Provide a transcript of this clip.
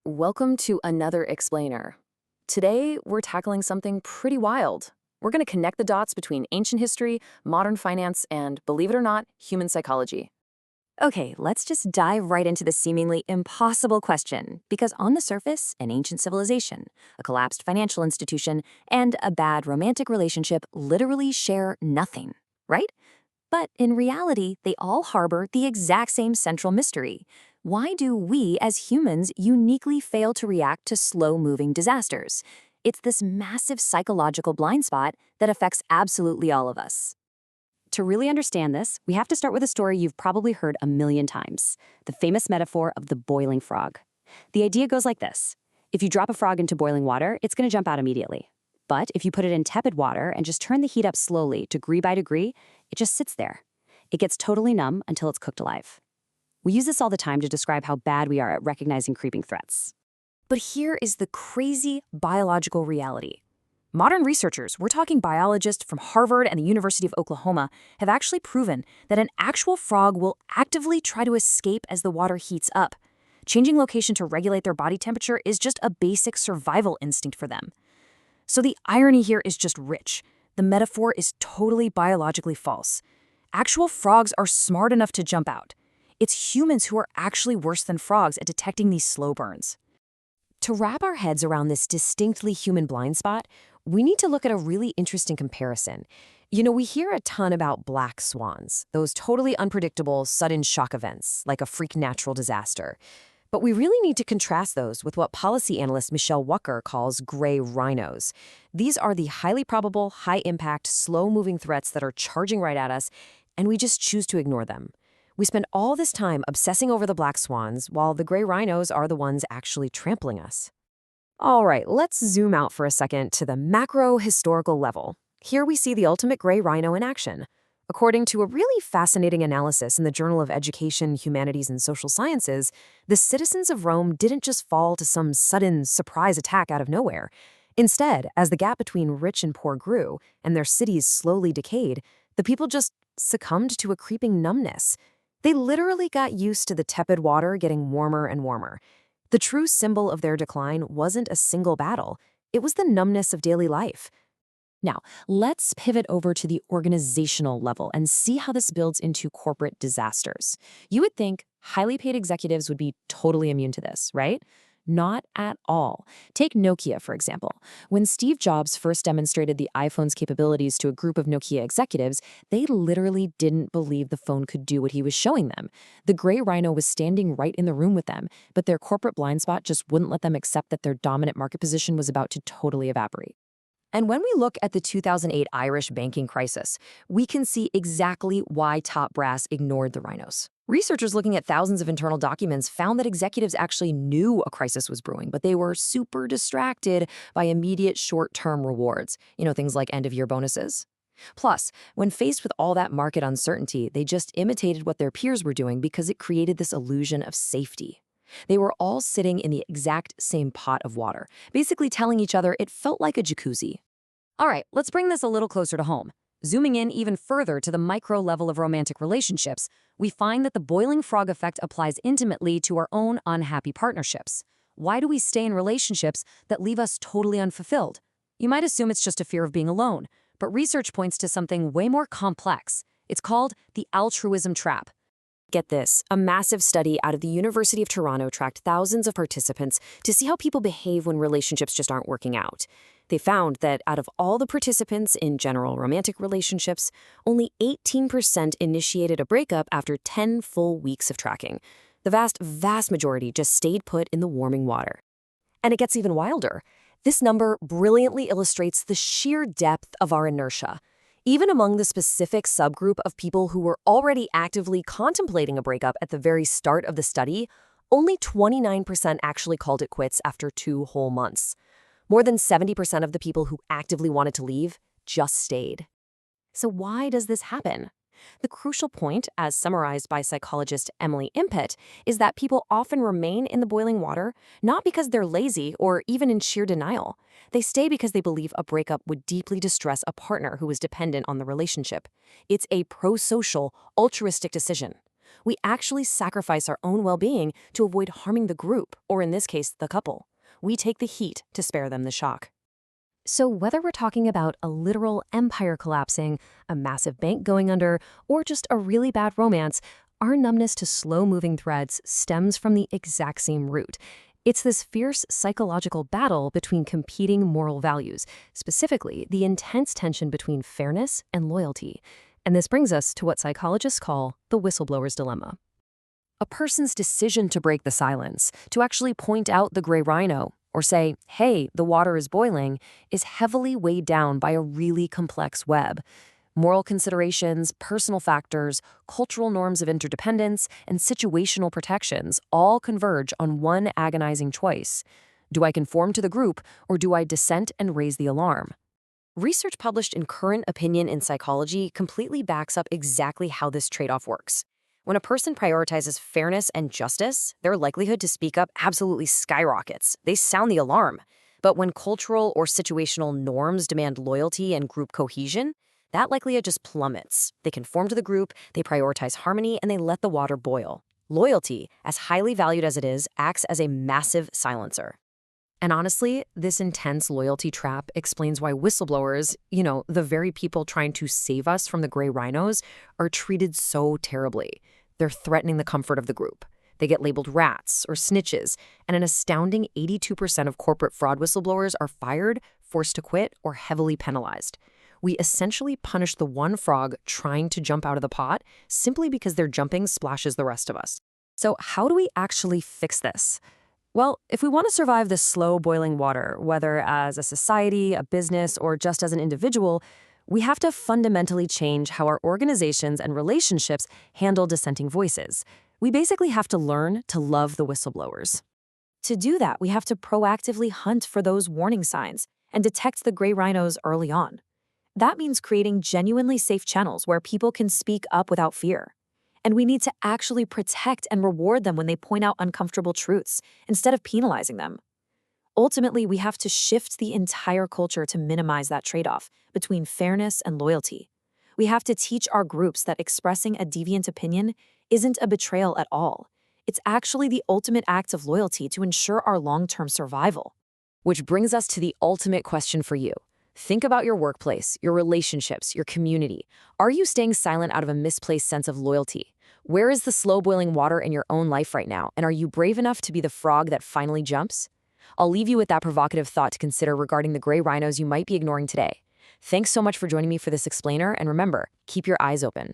Welcome to another explainer. Today, we're tackling something pretty wild. We're going to connect the dots between ancient history, modern finance, and, believe it or not, human psychology. Okay, let's just dive right into the seemingly impossible question, because on the surface, an ancient civilization, a collapsed financial institution, and a bad romantic relationship literally share nothing, right? But in reality, they all harbor the exact same central mystery. Why do we as humans uniquely fail to react to slow-moving disasters? It's this massive psychological blind spot that affects absolutely all of us. To really understand this, we have to start with a story you've probably heard a million times, the famous metaphor of the boiling frog. The idea goes like this. If you drop a frog into boiling water, it's going to jump out immediately. But if you put it in tepid water and just turn the heat up slowly, degree by degree, it just sits there. It gets totally numb until it's cooked alive. We use this all the time to describe how bad we are at recognizing creeping threats. But here is the crazy biological reality. Modern researchers, we're talking biologists from Harvard and the University of Oklahoma, have actually proven that an actual frog will actively try to escape as the water heats up. Changing location to regulate their body temperature is just a basic survival instinct for them. So the irony here is just rich. The metaphor is totally biologically false. Actual frogs are smart enough to jump out. It's humans who are actually worse than frogs at detecting these slow burns. To wrap our heads around this distinctly human blind spot, we need to look at a really interesting comparison. We hear a ton about black swans, those totally unpredictable, sudden shock events, like a freak natural disaster. But we really need to contrast those with what policy analyst Michelle Wucker calls gray rhinos. These are the highly probable, high-impact, slow-moving threats that are charging right at us, and we just choose to ignore them. We spend all this time obsessing over the black swans, while the gray rhinos are the ones actually trampling us. All right, let's zoom out for a second to the macro-historical level. Here we see the ultimate gray rhino in action. According to a really fascinating analysis in the Journal of Education, Humanities, and Social Sciences, the citizens of Rome didn't just fall to some sudden surprise attack out of nowhere. Instead, as the gap between rich and poor grew, and their cities slowly decayed, the people just succumbed to a creeping numbness. They literally got used to the tepid water getting warmer and warmer. The true symbol of their decline wasn't a single battle. It was the numbness of daily life. Now, let's pivot over to the organizational level and see how this builds into corporate disasters. You would think highly paid executives would be totally immune to this, right? Not at all. Take Nokia, for example. When Steve Jobs first demonstrated the iPhone's capabilities to a group of Nokia executives, they literally didn't believe the phone could do what he was showing them. The gray rhino was standing right in the room with them, but their corporate blind spot just wouldn't let them accept that their dominant market position was about to totally evaporate. And when we look at the 2008 Irish banking crisis, we can see exactly why top brass ignored the rhinos. Researchers looking at thousands of internal documents found that executives actually knew a crisis was brewing, but they were super distracted by immediate short-term rewards, things like end-of-year bonuses. Plus, when faced with all that market uncertainty, they just imitated what their peers were doing because it created this illusion of safety. They were all sitting in the exact same pot of water, basically telling each other it felt like a jacuzzi. All right, let's bring this a little closer to home. Zooming in even further to the micro level of romantic relationships, we find that the boiling frog effect applies intimately to our own unhappy partnerships. Why do we stay in relationships that leave us totally unfulfilled? You might assume it's just a fear of being alone, but research points to something way more complex. It's called the altruism trap. Get this, a massive study out of the University of Toronto tracked thousands of participants to see how people behave when relationships just aren't working out. They found that out of all the participants in general romantic relationships, only 18% initiated a breakup after 10 full weeks of tracking. The vast majority just stayed put in the warming water. And it gets even wilder. This number brilliantly illustrates the sheer depth of our inertia. Even among the specific subgroup of people who were already actively contemplating a breakup at the very start of the study, only 29% actually called it quits after 2 whole months. More than 70% of the people who actively wanted to leave just stayed. So why does this happen? The crucial point, as summarized by psychologist Emily Impett, is that people often remain in the boiling water not because they're lazy or even in sheer denial. They stay because they believe a breakup would deeply distress a partner who is dependent on the relationship. It's a pro-social, altruistic decision. We actually sacrifice our own well-being to avoid harming the group, or in this case, the couple. We take the heat to spare them the shock. So whether we're talking about a literal empire collapsing, a massive bank going under, or just a really bad romance, our numbness to slow-moving threads stems from the exact same root. It's this fierce psychological battle between competing moral values, specifically the intense tension between fairness and loyalty. And this brings us to what psychologists call the whistleblower's dilemma. A person's decision to break the silence, to actually point out the gray rhino, or say, hey, the water is boiling, is heavily weighed down by a really complex web. Moral considerations, personal factors, cultural norms of interdependence, and situational protections all converge on one agonizing choice. Do I conform to the group, or do I dissent and raise the alarm? Research published in Current Opinion in Psychology completely backs up exactly how this trade-off works. When a person prioritizes fairness and justice, their likelihood to speak up absolutely skyrockets. They sound the alarm. But when cultural or situational norms demand loyalty and group cohesion, that likelihood just plummets. They conform to the group, they prioritize harmony, and they let the water boil. Loyalty, as highly valued as it is, acts as a massive silencer. And honestly, this intense loyalty trap explains why whistleblowers, the very people trying to save us from the gray rhinos, are treated so terribly. They're threatening the comfort of the group. They get labeled rats or snitches, and an astounding 82% of corporate fraud whistleblowers are fired, forced to quit, or heavily penalized. We essentially punish the one frog trying to jump out of the pot simply because their jumping splashes the rest of us. So how do we actually fix this? Well, if we want to survive this slow boiling water, whether as a society, a business, or just as an individual, we have to fundamentally change how our organizations and relationships handle dissenting voices. We basically have to learn to love the whistleblowers. To do that, we have to proactively hunt for those warning signs and detect the gray rhinos early on. That means creating genuinely safe channels where people can speak up without fear. And we need to actually protect and reward them when they point out uncomfortable truths, instead of penalizing them. Ultimately, we have to shift the entire culture to minimize that trade-off between fairness and loyalty. We have to teach our groups that expressing a deviant opinion isn't a betrayal at all. It's actually the ultimate act of loyalty to ensure our long-term survival. Which brings us to the ultimate question for you. Think about your workplace, your relationships, your community. Are you staying silent out of a misplaced sense of loyalty? Where is the slow-boiling water in your own life right now, and are you brave enough to be the frog that finally jumps? I'll leave you with that provocative thought to consider regarding the gray rhinos you might be ignoring today. Thanks so much for joining me for this explainer, and remember, keep your eyes open.